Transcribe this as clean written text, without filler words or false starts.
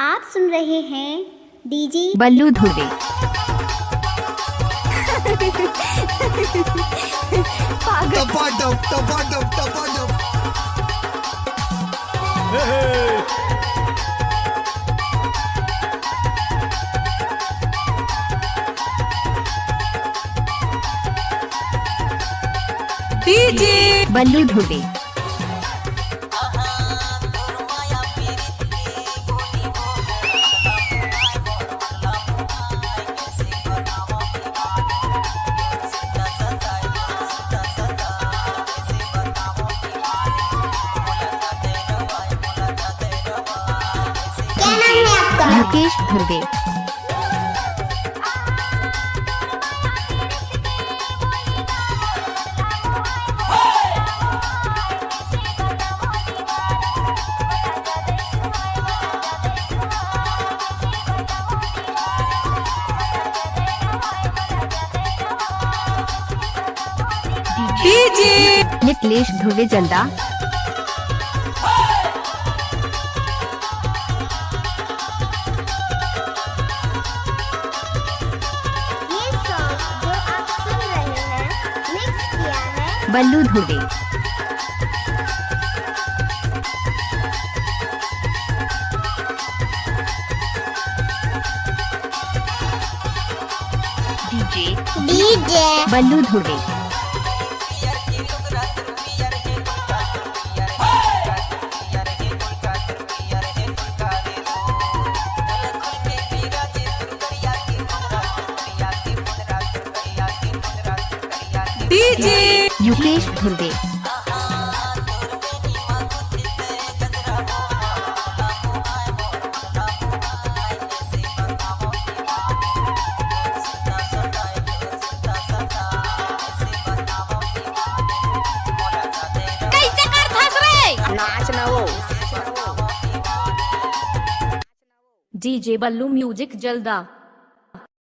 आप सुन रहे हैं डीजे बल्लू धुर्वे। टपाटप टपाटप टपाटप। डीजे बल्लू धुर्वे। क्या नाम है आपका? मुकेश धुर्वे। डीजे निकलेश धुर्वे जल्दा। ये सॉन्ग जो आप सुन रहे हैं मिक्स किया है बल्लू धुर्वे। डीजे बल्लू धुर्वे। डीजे युकेश धुर्वे। कैसे कर धस रे नाच ना वो डीजे बल्लू म्यूजिक जल्दा।